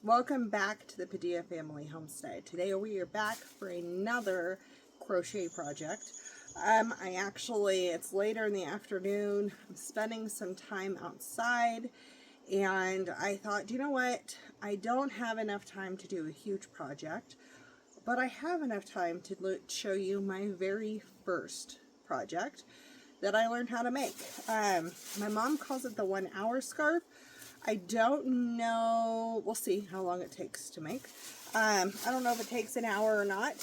Welcome back to the Padilla Family Homestead. Today we are back for another crochet project. It's later in the afternoon. I'm spending some time outside and I thought, you know what? I don't have enough time to do a huge project, but I have enough time to show you my very first project that I learned how to make. My mom calls it the 1 hour scarf. I don't know, we'll see how long it takes to make. I don't know if it takes an hour or not,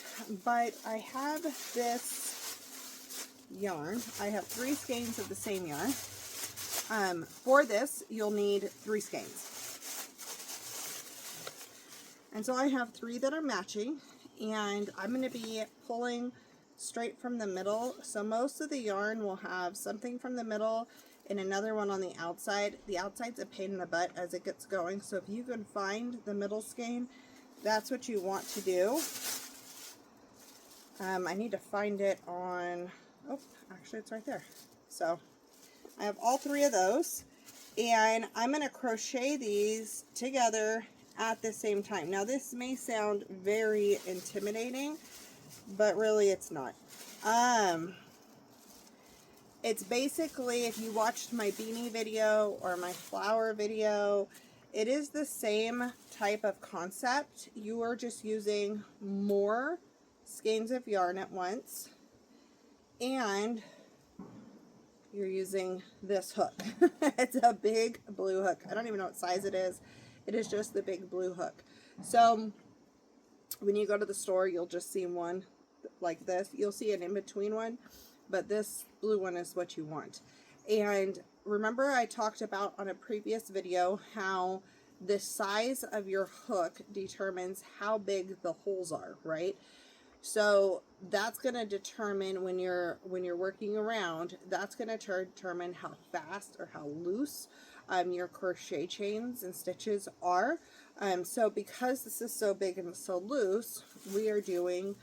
but I have this yarn. I have 3 skeins of the same yarn. For this, you'll need 3 skeins. And so I have 3 that are matching, and I'm going to be pulling straight from the middle. So most of the yarn will have something from the middle and another one on the outside. The outside's a pain in the butt as it gets going, so if you can find the middle skein, that's what you want to do. I need to find it on, oh, actually it's right there. So I have all 3 of those, and I'm going to crochet these together at the same time. Now this may sound very intimidating, but really it's not. It's basically, if you watched my beanie video or my flower video, it is the same type of concept. You are just using more skeins of yarn at once, and you're using this hook. It's a big blue hook. I don't even know what size it is. It is just the big blue hook. So when you go to the store, you'll just see one like this. You'll see an in-between one, but this blue one is what you want. And remember I talked about on a previous video how the size of your hook determines how big the holes are, right? So that's going to determine when you're working around, that's going to determine how fast or how loose your crochet chains and stitches are. So because this is so big and so loose, we are doing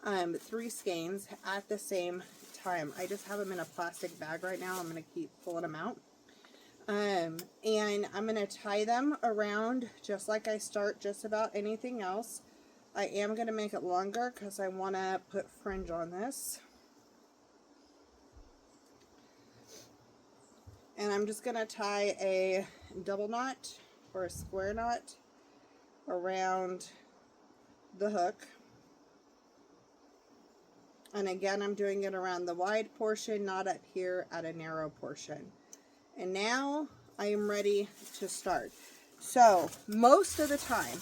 3 skeins at the same time. I just have them in a plastic bag right now. I'm going to keep pulling them out. And I'm going to tie them around just like I start just about anything else. I am going to make it longer because I want to put fringe on this. And I'm just going to tie a double knot or a square knot around the hook. And again, I'm doing it around the wide portion, not up here at a narrow portion. And now I am ready to start. So most of the time,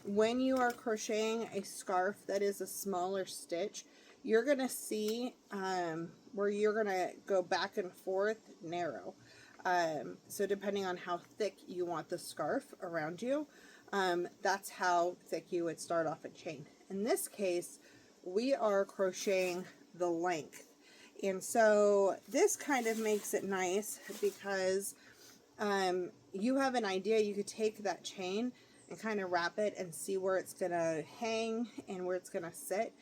when you are crocheting a scarf that is a smaller stitch, you're going to see where you're going to go back and forth narrow. So depending on how thick you want the scarf around you, that's how thick you would start off a chain. In this case, we are crocheting the length. And so this kind of makes it nice because you have an idea. You could take that chain and kind of wrap it and see where it's going to hang and where it's going to sit,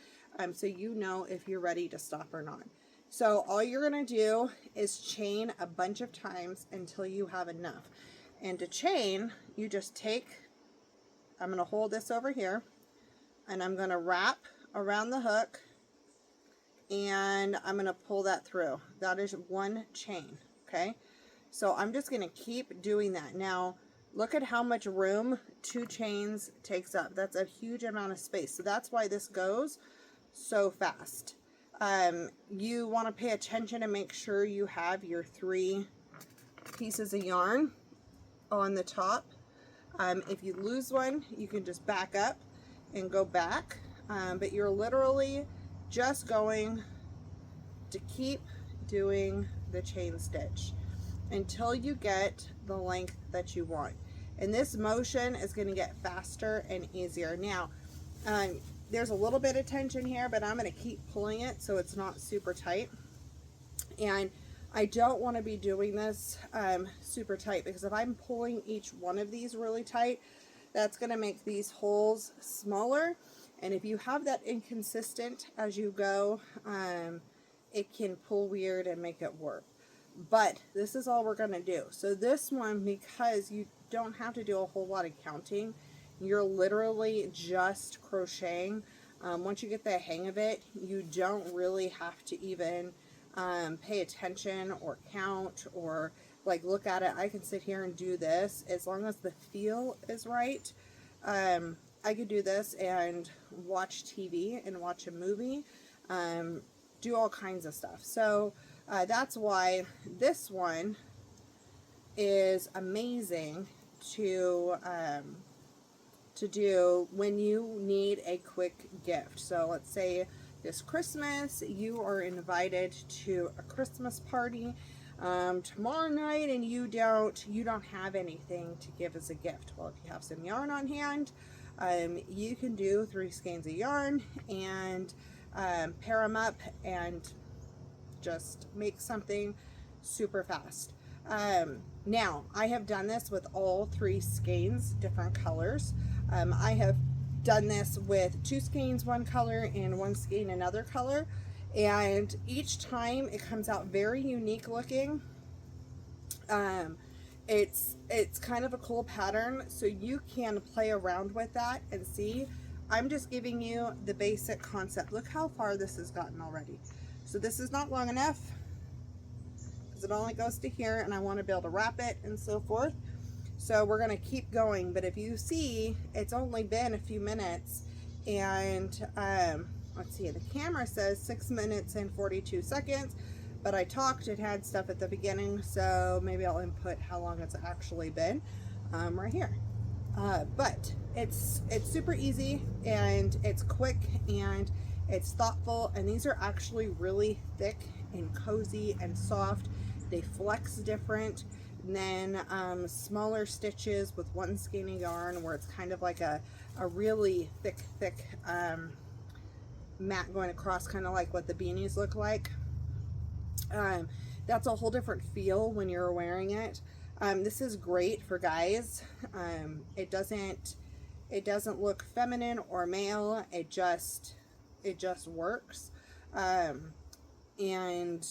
so you know if you're ready to stop or not. So all you're going to do is chain a bunch of times until you have enough. And to chain, you just take, I'm going to hold this over here, and I'm going to wrap around the hook, and I'm going to pull that through. That is 1 chain, okay? So I'm just going to keep doing that. Now, look at how much room 2 chains takes up. That's a huge amount of space. So that's why this goes so fast. You want to pay attention and make sure you have your 3 pieces of yarn on the top. If you lose one, you can just back up and go back. But you're literally just going to keep doing the chain stitch until you get the length that you want. And this motion is going to get faster and easier. Now, there's a little bit of tension here, but I'm going to keep pulling it so it's not super tight. And I don't want to be doing this super tight, because if I'm pulling each one of these really tight, that's going to make these holes smaller. And if you have that inconsistent as you go, it can pull weird and make it warp. But this is all we're going to do. So this one, because you don't have to do a whole lot of counting. You're literally just crocheting. Once you get the hang of it, you don't really have to even pay attention or count or like look at it. I can sit here and do this as long as the feel is right. I could do this and watch TV and watch a movie, do all kinds of stuff. So that's why this one is amazing to do when you need a quick gift. So let's say this Christmas you are invited to a Christmas party tomorrow night, and you don't have anything to give as a gift. Well, if you have some yarn on hand, you can do 3 skeins of yarn and pair them up and just make something super fast. Now, I have done this with all 3 skeins, different colors. I have done this with 2 skeins, one color, and 1 skein, another color. And each time it comes out very unique looking. It's kind of a cool pattern, so you can play around with that and see. I'm just giving you the basic concept. Look how far this has gotten already. So this is not long enough because it only goes to here, and I want to be able to wrap it and so forth. So we're going to keep going, but if you see, it's only been a few minutes, and let's see, the camera says 6 minutes and 42 seconds, but I talked, it had stuff at the beginning, so maybe I'll input how long it's actually been right here. But it's super easy, and it's quick, and it's thoughtful, and these are actually really thick and cozy and soft. They flex different than smaller stitches with 1 skein of yarn, where it's kind of like a really thick mat going across, kind of like what the beanies look like. That's a whole different feel when you're wearing it. This is great for guys. It doesn't look feminine or male. It just works. And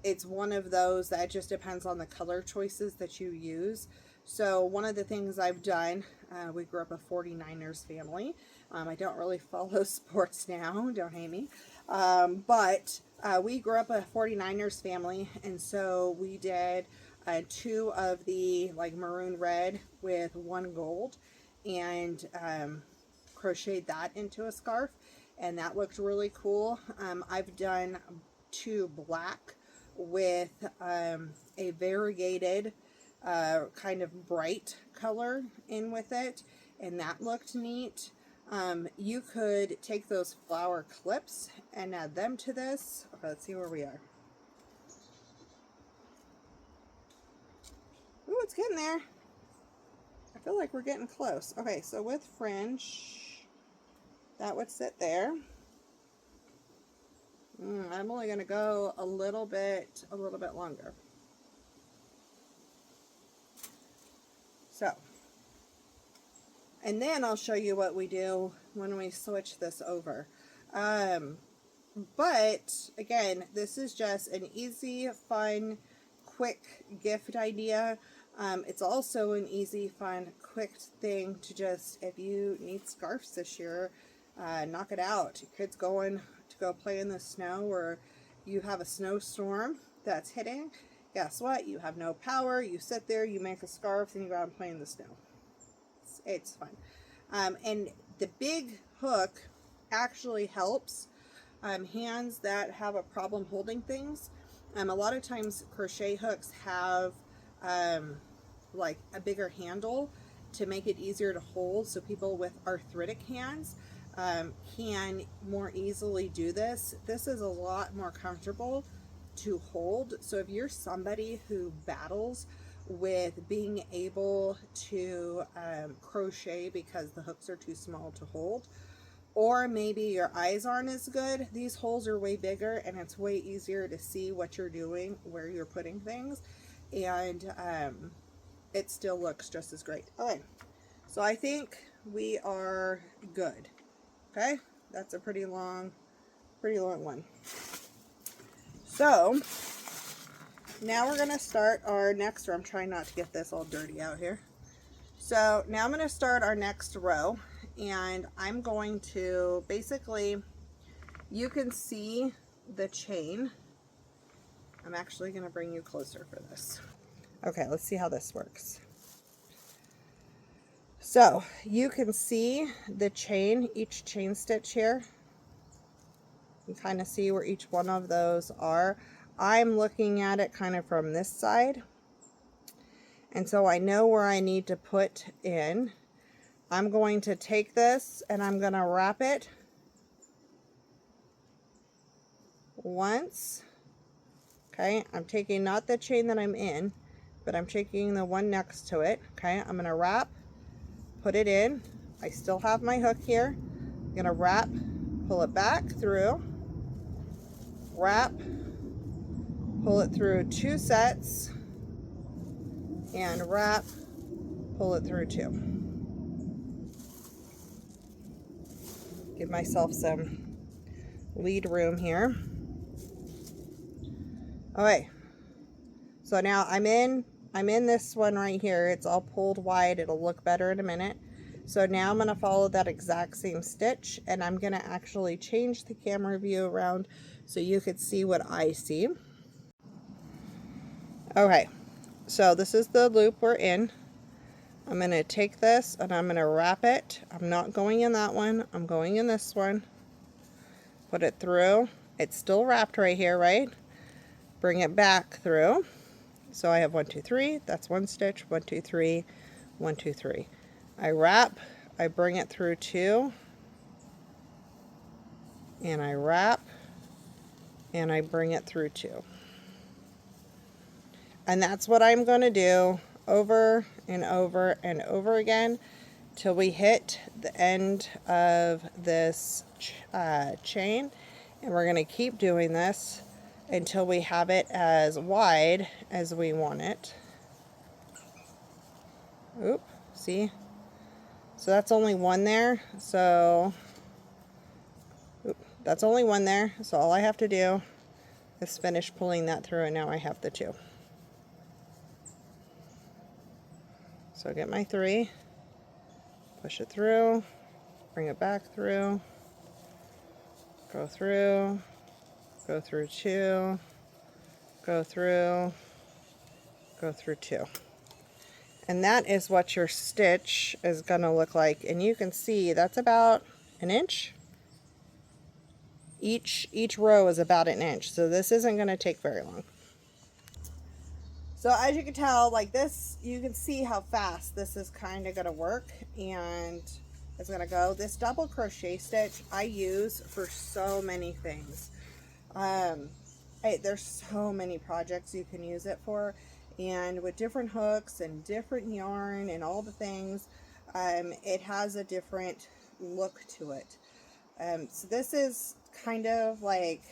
it's one of those that just depends on the color choices that you use. So one of the things I've done, we grew up a 49ers family. I don't really follow sports now, don't hate me. But we grew up a 49ers family, and so we did 2 of the like maroon red with 1 gold, and crocheted that into a scarf, and that looked really cool. I've done 2 black with a variegated kind of bright color in with it, and that looked neat. You could take those flower clips and add them to this. Okay, let's see where we are. Ooh, it's getting there. I feel like we're getting close. Okay, so with fringe, that would sit there. I'm only going to go a little bit longer. So, and then I'll show you what we do when we switch this over. But again, this is just an easy, fun, quick gift idea. It's also an easy, fun, quick thing to just, if you need scarves this year, knock it out. Your kid's going to go play in the snow, or you have a snowstorm that's hitting. Guess what? You have no power. You sit there, you make a scarf, and you go out and play in the snow. It's fun. And the big hook actually helps hands that have a problem holding things. A lot of times crochet hooks have like a bigger handle to make it easier to hold, so people with arthritic hands can more easily do this. This is a lot more comfortable to hold. So if you're somebody who battles with being able to crochet because the hooks are too small to hold, or maybe your eyes aren't as good, these holes are way bigger and it's way easier to see what you're doing, where you're putting things, and it still looks just as great. Okay, so I think we are good. Okay, that's a pretty long one. So now we're going to start our next row. I'm trying not to get this all dirty out here. So now I'm going to start our next row, and I'm going to basically, you can see the chain. I'm actually going to bring you closer for this. Okay, let's see how this works. So you can see the chain, each chain stitch here. You can kind of see where each one of those are. I'm looking at it kind of from this side, and so I know where I need to put in. I'm going to take this and I'm going to wrap it once. Okay, I'm taking not the chain that I'm in, but I'm taking the one next to it. Okay, I'm going to wrap, put it in. I still have my hook here. I'm going to wrap, pull it back through, wrap, pull it through 2 sets, and wrap, pull it through 2. Give myself some lead room here. Okay, so now I'm in this one right here. It's all pulled wide. It'll look better in a minute. So now I'm going to follow that exact same stitch, and I'm going to actually change the camera view around so you could see what I see. Okay, so this is the loop we're in. I'm going to take this and I'm going to wrap it. I'm not going in that one. I'm going in this one. Put it through. It's still wrapped right here, right? Bring it back through. So I have 1, 2, 3. That's one stitch. 1, 2, 3. 1, 2, 3. I wrap. I bring it through 2. And I wrap. And I bring it through 2. And that's what I'm going to do over and over and over again till we hit the end of this chain. And we're going to keep doing this until we have it as wide as we want it. Oop, see? So that's only one there. So oop, that's only one there. So all I have to do is finish pulling that through, and now I have the 2. So get my 3, push it through, bring it back through, go through 2, go through 2. And that is what your stitch is going to look like. And you can see that's about an inch. Each row is about an inch. So this isn't going to take very long. So as you can tell, like this, you can see how fast this is kind of going to work. And it's going to go. This double crochet stitch I use for so many things. There's so many projects you can use it for, and with different hooks and different yarn and all the things, it has a different look to it. So this is kind of like,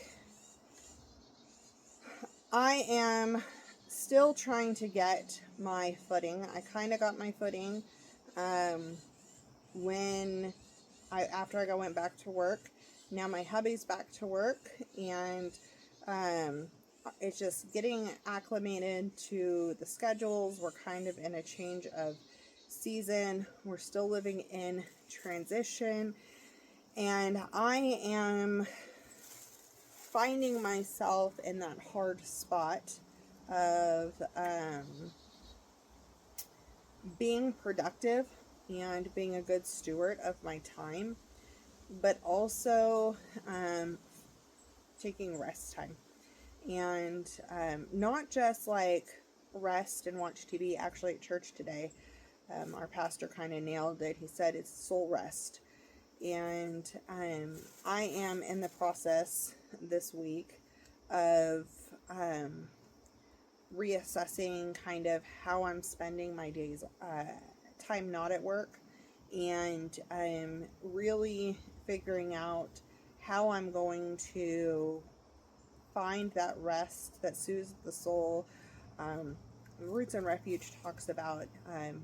I am still trying to get my footing. I kind of got my footing after I went back to work. Now my hubby's back to work, and it's just getting acclimated to the schedules. We're kind of in a change of season. We're still living in transition, and I am finding myself in that hard spot of being productive and being a good steward of my time, but also taking rest time. And not just like rest and watch TV. Actually, at church today, our pastor kind of nailed it. He said it's soul rest. And I am in the process this week of reassessing kind of how I'm spending my days, time not at work, and I'm really figuring out how I'm going to find that rest that soothes the soul. Roots and Refuge talks about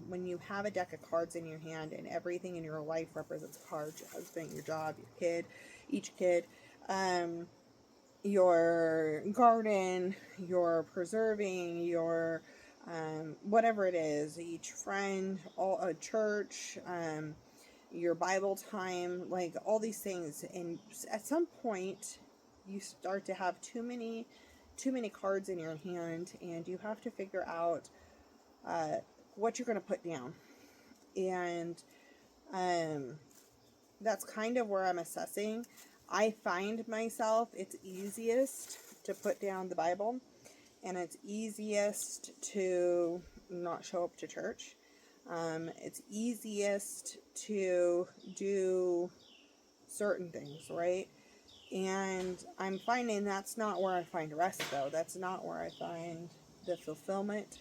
when you have a deck of cards in your hand and everything in your life represents cards: your husband, your job, your kid, each kid, your garden, your preserving, your whatever it is, each friend, a church, your Bible time, like all these things. And at some point you start to have too many cards in your hand, and you have to figure out what you're going to put down. And that's kind of where I'm assessing. I find myself, it's easiest to put down the Bible, and it's easiest to not show up to church. It's easiest to do certain things, right? And I'm finding that's not where I find rest, though. That's not where I find the fulfillment.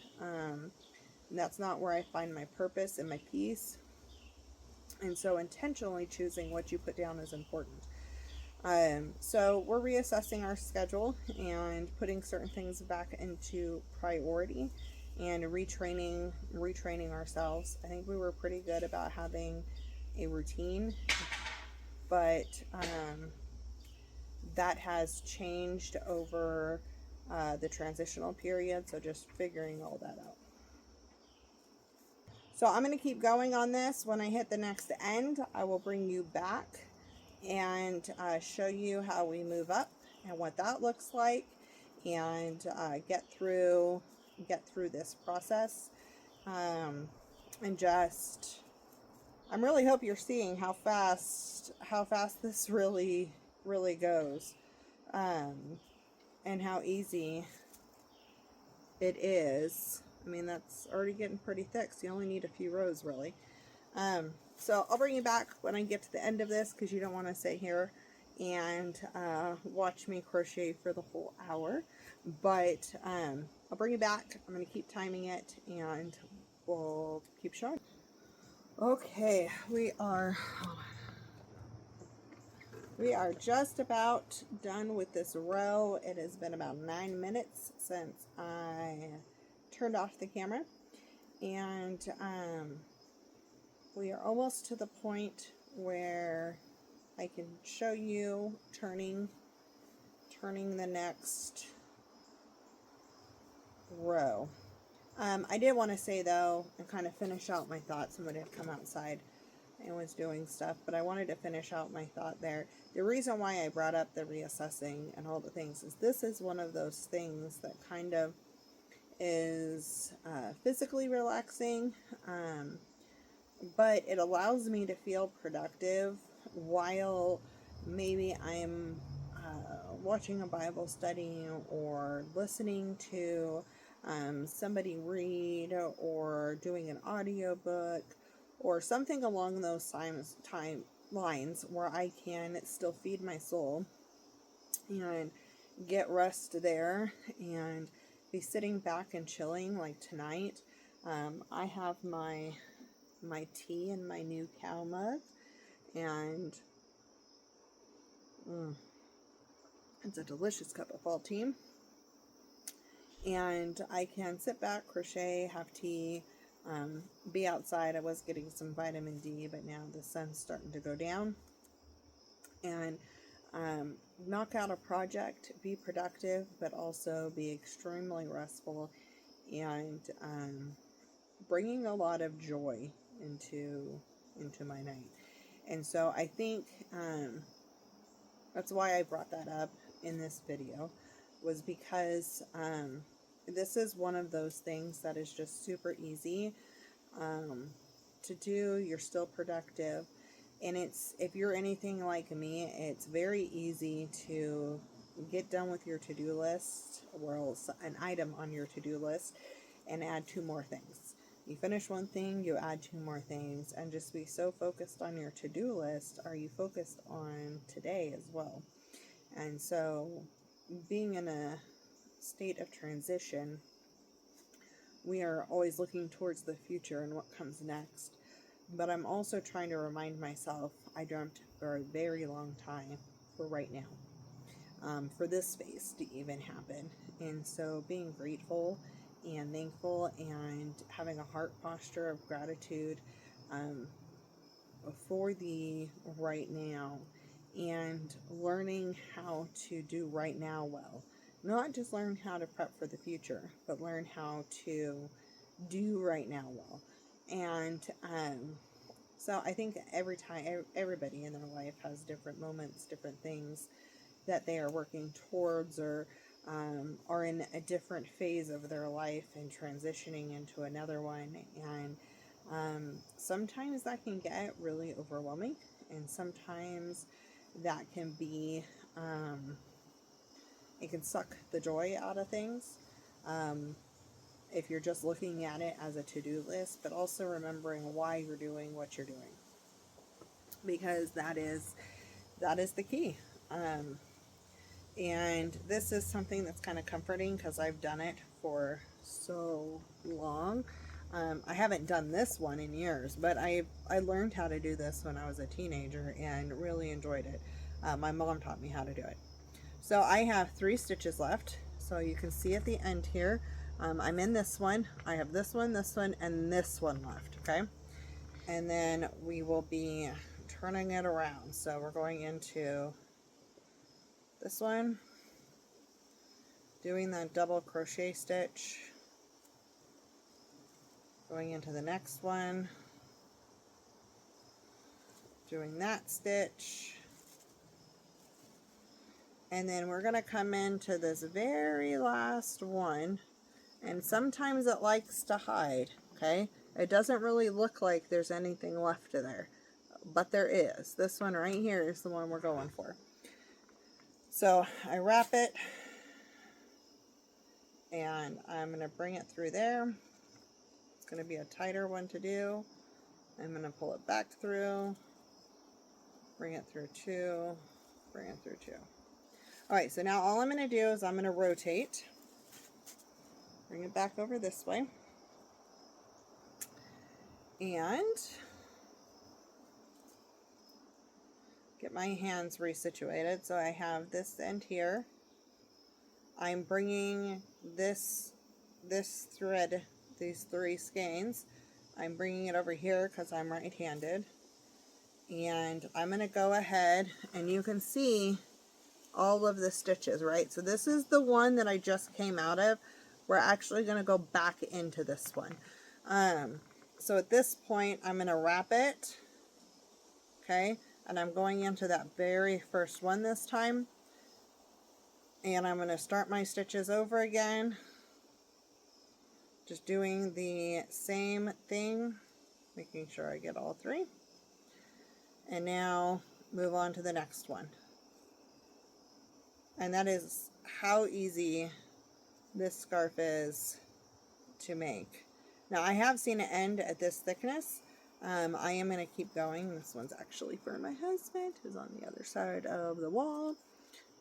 That's not where I find my purpose and my peace. And so intentionally choosing what you put down is important. So we're reassessing our schedule and putting certain things back into priority and retraining ourselves. I think we were pretty good about having a routine, but that has changed over the transitional period. So just figuring all that out. So I'm going to keep going on this. When I hit the next end, I will bring you back and show you how we move up and what that looks like, and get through this process. And just, I'm really hope you're seeing how fast this really goes, and how easy it is. I mean, that's already getting pretty thick, so you only need a few rows, really. So I'll bring you back when I get to the end of this, because you don't want to sit here and watch me crochet for the whole hour. But I'll bring you back. I'm going to keep timing it, and we'll keep showing. Okay, we are just about done with this row. It has been about 9 minutes since I turned off the camera, and we are almost to the point where I can show you turning the next row. I did want to say, though, and kind of finish out my thought. Somebody had come outside and was doing stuff, but I wanted to finish out my thought there. The reason why I brought up the reassessing and all the things is this is one of those things that kind of is physically relaxing, but it allows me to feel productive while maybe I'm watching a Bible study or listening to somebody read, or doing an audiobook, or something along those lines where I can still feed my soul and get rest there and be sitting back and chilling. Like tonight, I have my tea in my new cow mug, and it's a delicious cup of fall tea. And I can sit back, crochet, have tea, be outside. I was getting some vitamin D, but now the sun's starting to go down. And knock out a project, be productive, but also be extremely restful, and bringing a lot of joy into my night. And so I think that's why I brought that up in this video, was because this is one of those things that is just super easy to do. You're still productive, and it's, if you're anything like me, it's very easy to get done with your to-do list, or else an item on your to-do list, and add 2 more things. You finish one thing, you add 2 more things, and just be so focused on your to-do list. Are you focused on today as well? And so, being in a state of transition, we are always looking towards the future and what comes next. But I'm also trying to remind myself, I dreamt for a very long time for right now, for this space to even happen. And so being grateful and thankful, and having a heart posture of gratitude for the right now, and learning how to do right now well. not just learn how to prep for the future, but learn how to do right now well. And so I think everybody in their life has different moments, different things that they are working towards, or are in a different phase of their life and transitioning into another one. And sometimes that can get really overwhelming, and sometimes that can be, it can suck the joy out of things. If you're just looking at it as a to-do list, but also remembering why you're doing what you're doing, because that is the key. And this is something that's kind of comforting because I've done it for so long. I haven't done this one in years, but I learned how to do this when I was a teenager and really enjoyed it. My mom taught me how to do it. So I have 3 stitches left. So you can see at the end here, I'm in this one. I have this one, and this one left, okay? And then we will be turning it around. So we're going into this one, doing that double crochet stitch, going into the next one, doing that stitch, and then we're going to come into this very last one, and sometimes it likes to hide, okay? It doesn't really look like there's anything left of there, but there is. This one right here is the one we're going for. So I wrap it, and I'm going to bring it through there. It's going to be a tighter one to do. I'm going to pull it back through, bring it through 2, bring it through 2. Alright, so now all I'm going to do is I'm going to rotate, bring it back over this way, and get my hands resituated. So I have this end here. I'm bringing this thread, these 3 skeins, I'm bringing it over here because I'm right-handed, and I'm going to go ahead, and you can see all of the stitches, right? So this is the one that I just came out of. We're actually going to go back into this one. So at this point, I'm going to wrap it, okay? And I'm going into that very first one this time. And I'm going to start my stitches over again. Just doing the same thing, making sure I get all 3. And now move on to the next one. And that is how easy this scarf is to make. Now I have seen it end at this thickness. I am going to keep going. This one's actually for my husband, who's on the other side of the wall.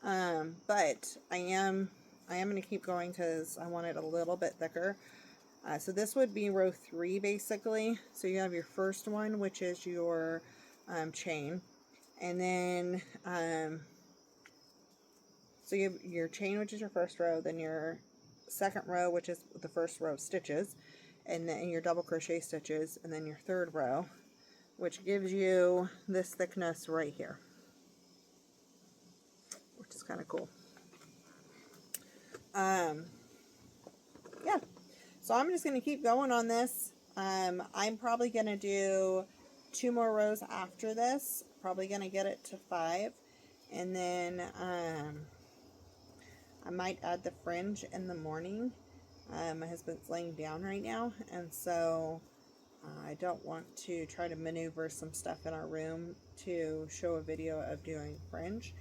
But I am going to keep going because I want it a little bit thicker. So this would be row 3 basically. So you have your first one, which is your chain, and then so you have your chain, which is your first row, then your second row, which is the first row of stitches, and then your double crochet stitches, and then your third row, which gives you this thickness right here, which is kind of cool. Yeah, so I'm just going to keep going on this. I'm probably going to do 2 more rows after this, probably going to get it to 5, and then I might add the fringe in the morning. My husband's laying down right now, and so I don't want to try to maneuver some stuff in our room to show a video of doing fringe.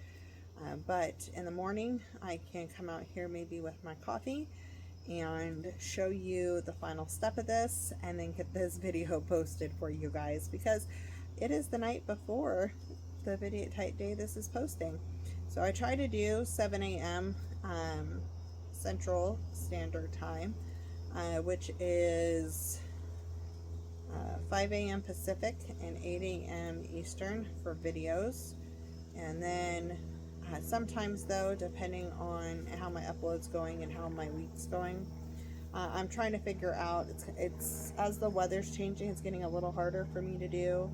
But in the morning, I can come out here maybe with my coffee and show you the final step of this, and then get this video posted for you guys, because it is the night before the video day this is posting. So I try to do 7 a.m. Central Standard Time, which is 5 a.m. Pacific and 8 a.m. Eastern for videos. And then sometimes, though, depending on how my upload's going and how my week's going, I'm trying to figure out, it's as the weather's changing, it's getting a little harder for me to do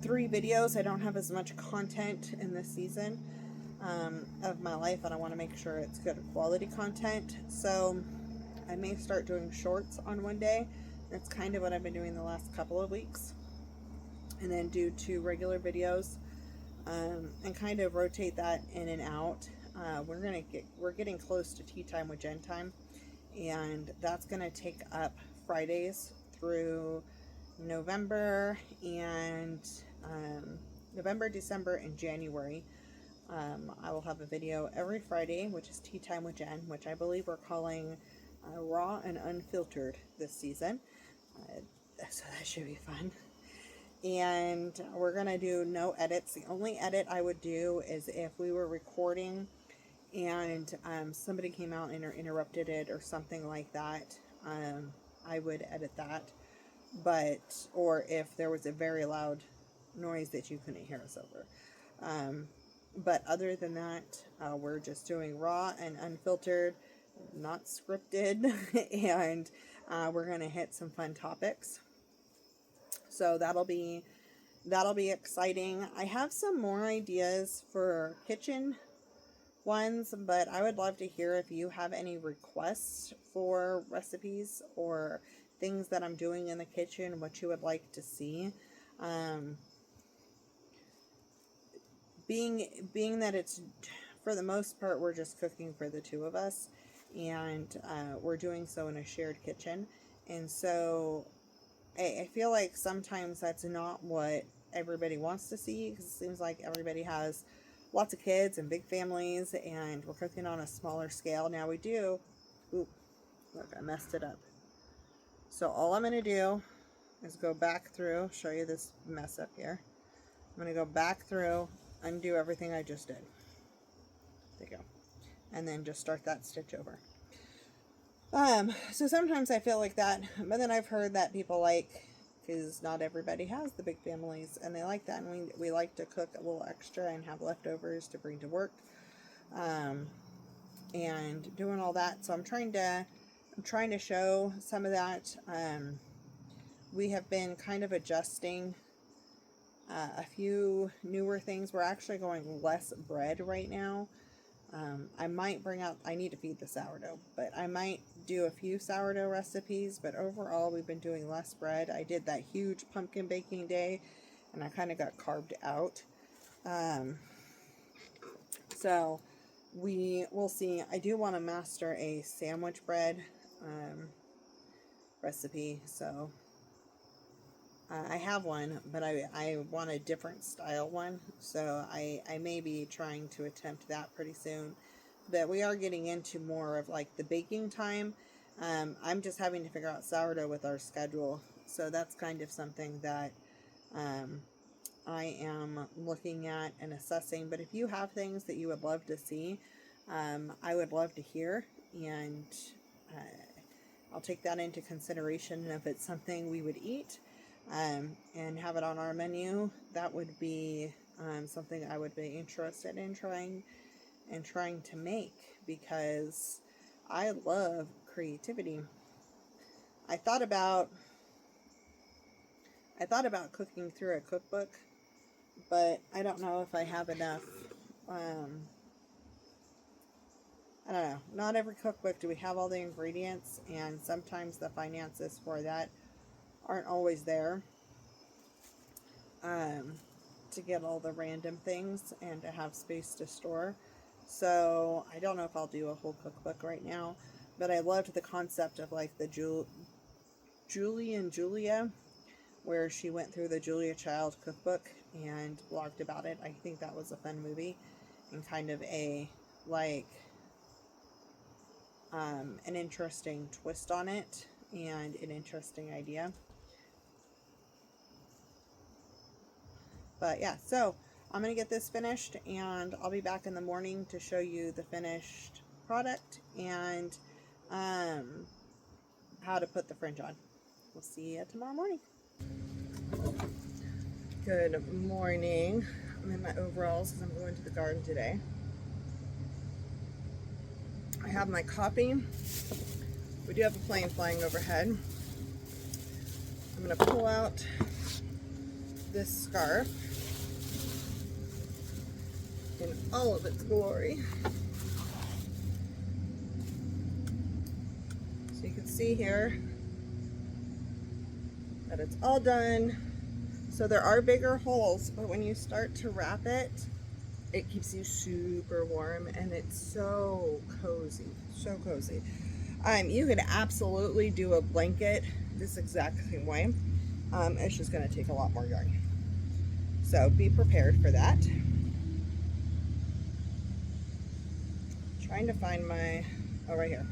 3 videos. I don't have as much content in this season. of my life, and I want to make sure it's good quality content. So I may start doing shorts on one day. That's kind of what I've been doing the last couple of weeks, and then do 2 regular videos, and kind of rotate that in and out. We're getting close to tea time with Jen time, and that's gonna take up Fridays through November, and November, December, and January. I will have a video every Friday, which is Tea Time with Jen, which I believe we're calling Raw and Unfiltered this season. So that should be fun. And we're going to do no edits. The only edit I would do is if we were recording and somebody came out and interrupted it or something like that. I would edit that. Or if there was a very loud noise that you couldn't hear us over. But other than that, we're just doing raw and unfiltered, not scripted, and we're going to hit some fun topics. So that'll be exciting. I have some more ideas for kitchen ones, but I would love to hear if you have any requests for recipes or things that I'm doing in the kitchen, what you would like to see. Being that it's, for the most part, we're just cooking for the 2 of us, and we're doing so in a shared kitchen, and so I feel like sometimes that's not what everybody wants to see, because it seems like everybody has lots of kids and big families, and we're cooking on a smaller scale. Now we do, oop, look, I messed it up. So all I'm going to do is go back through, show you this mess up here. I'm going to go back through, undo everything I just did. There you go. And then just start that stitch over. So sometimes I feel like that, but then I've heard that people because not everybody has the big families, and they like that, and we like to cook a little extra and have leftovers to bring to work, and doing all that. So I'm trying to show some of that. We have been kind of adjusting a few newer things. We're actually going less bread right now. I might bring out, I need to feed the sourdough, but I might do a few sourdough recipes, but overall we've been doing less bread. I did that huge pumpkin baking day, and I kind of got carved out. So we'll see. I do want to master a sandwich bread recipe, so I have one, but I want a different style one, so I may be trying to attempt that pretty soon. But we are getting into more of like the baking time. I'm just having to figure out sourdough with our schedule, so that's kind of something that I am looking at and assessing. But if you have things that you would love to see, I would love to hear, and I'll take that into consideration. And if it's something we would eat, and have it on our menu, that would be something I would be interested in trying to make, because I love creativity. I thought about cooking through a cookbook, but I don't know if I have enough. I don't know. Not every cookbook do we have all the ingredients, and sometimes the finances for that aren't always there, to get all the random things and to have space to store. So I don't know if I'll do a whole cookbook right now, but I loved the concept of like the Julie and Julia, where she went through the Julia Child cookbook and blogged about it. I think that was a fun movie, and kind of a an interesting twist on it, and an interesting idea. But yeah, so I'm going to get this finished, and I'll be back in the morning to show you the finished product and how to put the fringe on. We'll see you tomorrow morning. Good morning. I'm in my overalls because I'm going to the garden today. I have my copy. We do have a plane flying overhead. I'm going to pull out this scarf and all of its glory. So you can see here that it's all done. So there are bigger holes, but when you start to wrap it, it keeps you super warm, and it's so cozy, so cozy. You could absolutely do a blanket this exact same way. It's just going to take a lot more yarn. So be prepared for that. Trying to find my, oh, right here.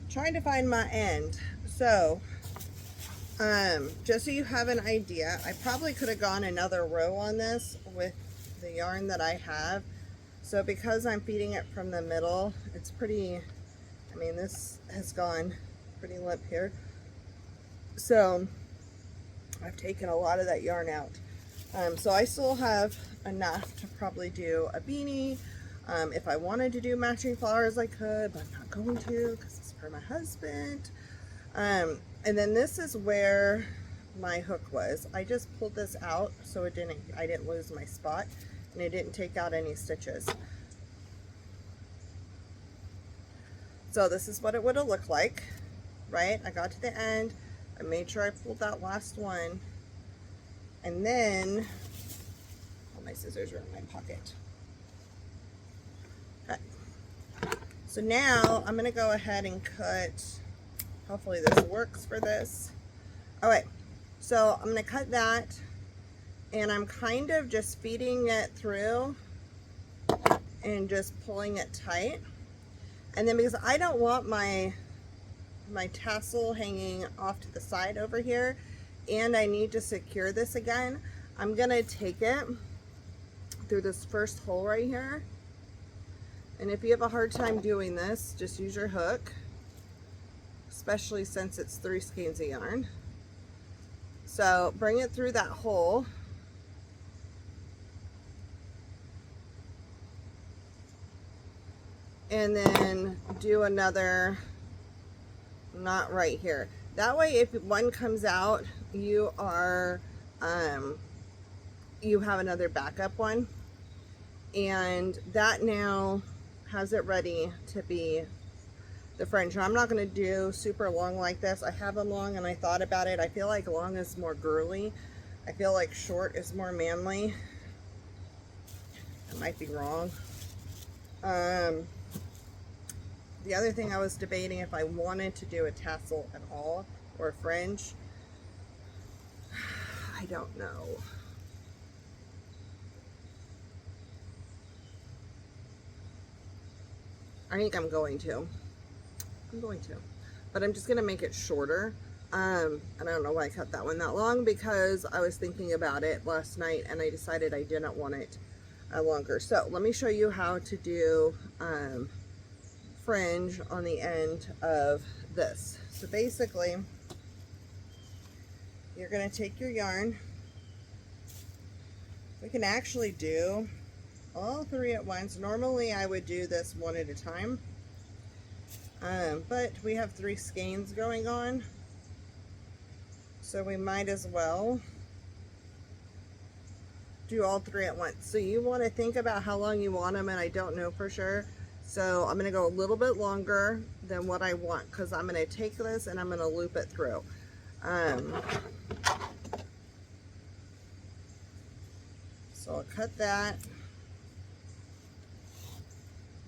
Trying to find my end. So, just so you have an idea, I probably could have gone another row on this with the yarn that I have. So because I'm feeding it from the middle, it's pretty, I mean, this has gone pretty limp here. So I've taken a lot of that yarn out. So I still have enough to probably do a beanie. If I wanted to do matching flowers, I could, but I'm not going to because it's for my husband. And then this is where my hook was. I just pulled this out so I didn't lose my spot, and it didn't take out any stitches. So this is what it would have looked like, right? I got to the end, I made sure I pulled that last one, and then, oh, my scissors are in my pocket. Okay. So now I'm gonna go ahead and cut, hopefully this works for this. All right, so I'm gonna cut that, and I'm kind of just feeding it through and just pulling it tight. And then because I don't want my tassel hanging off to the side over here, and I need to secure this again, I'm gonna take it through this first hole right here. And if you have a hard time doing this, just use your hook, especially since it's 3 skeins of yarn. So bring it through that hole. And then do another knot right here. That way, if one comes out, you are, you have another backup one. And that now has it ready to be the fringe. Now, I'm not going to do super long like this. I have them long, and I thought about it. I feel like long is more girly. I feel like short is more manly. I might be wrong. The other thing I was debating if I wanted to do a tassel at all or a fringe. I don't know. I think I'm going to. But I'm just going to make it shorter. And I don't know why I cut that one that long, because I was thinking about it last night and I decided I didn't want it longer. So let me show you how to do fringe on the end of this. So basically, you're going to take your yarn. We can actually do all 3 at once. Normally I would do this one at a time, but we have 3 skeins going on, so we might as well do all 3 at once. So you want to think about how long you want them, and I don't know for sure. So I'm going to go a little bit longer than what I want, because I'm going to take this and I'm going to loop it through. So I'll cut that.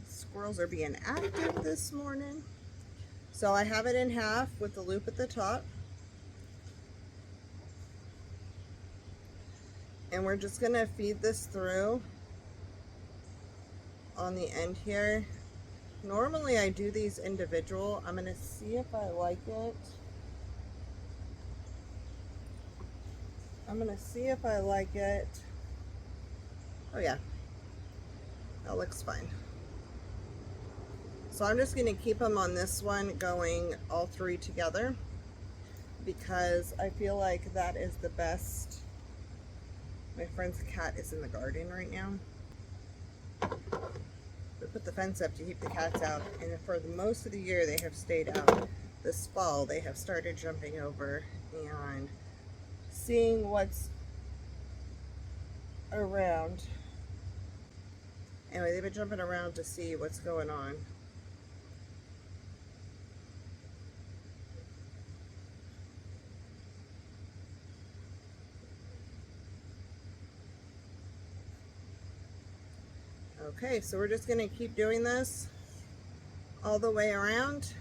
Squirrels are being active this morning. So I have it in half with the loop at the top. And we're just going to feed this through on the end here. Normally I do these individual. I'm going to see if I like it. I'm going to see if I like it. Oh yeah, that looks fine. So I'm just going to keep them on this one going all 3 together, because I feel like that is the best. My friend's cat is in the garden right now. We put the fence up to keep the cats out, and for most of the year they have stayed out. This fall they have started jumping over and seeing what's around. Anyway, they've been jumping around to see what's going on. Okay, so we're just going to keep doing this all the way around.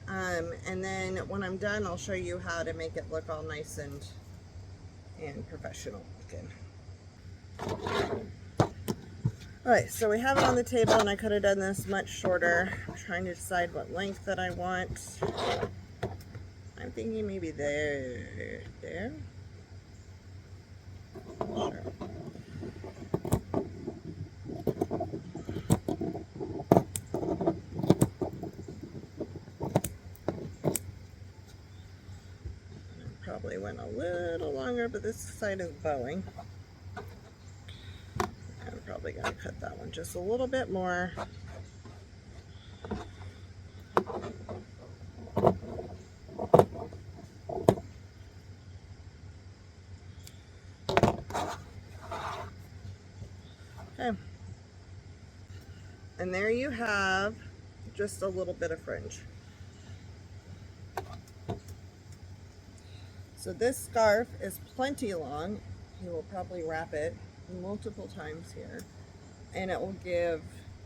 And then when I'm done, I'll show you how to make it look all nice and professional looking. Alright, so we have it on the table, and I could have done this much shorter. I'm trying to decide what length that I want. I'm thinking maybe there. Sure. Probably went a little longer, but this side is bowing. I'm probably going to cut that one just a little bit more. Okay. And there you have just a little bit of fringe. So this scarf is plenty long. You will probably wrap it multiple times here, and it will give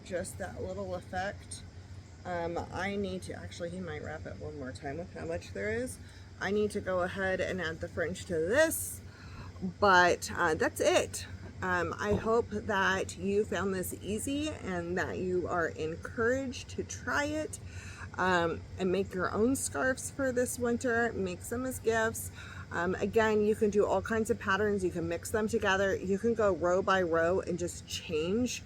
just that little effect. I need to, actually he might wrap it one more time with how much there is. I need to go ahead and add the fringe to this, but that's it. I hope that you found this easy and that you are encouraged to try it and make your own scarves for this winter. Make them as gifts. Again, you can do all kinds of patterns. You can mix them together. You can go row by row and just change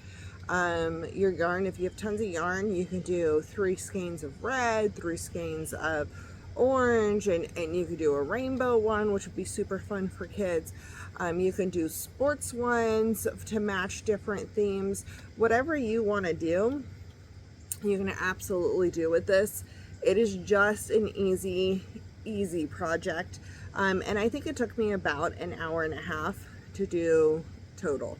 your yarn. If you have tons of yarn, you can do 3 skeins of red, 3 skeins of orange, and you could do a rainbow one, which would be super fun for kids. You can do sports ones to match different themes. Whatever you want to do, you can absolutely do with this. It is just an easy project. And I think it took me about an hour and a half to do total.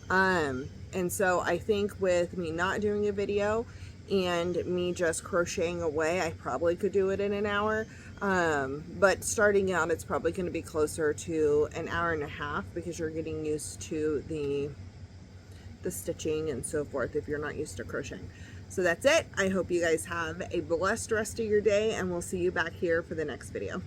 And so I think with me not doing a video and me just crocheting away, I probably could do it in an hour. But starting out, it's probably going to be closer to an hour and a half because you're getting used to the stitching and so forth if you're not used to crocheting. So that's it. I hope you guys have a blessed rest of your day, and we'll see you back here for the next video.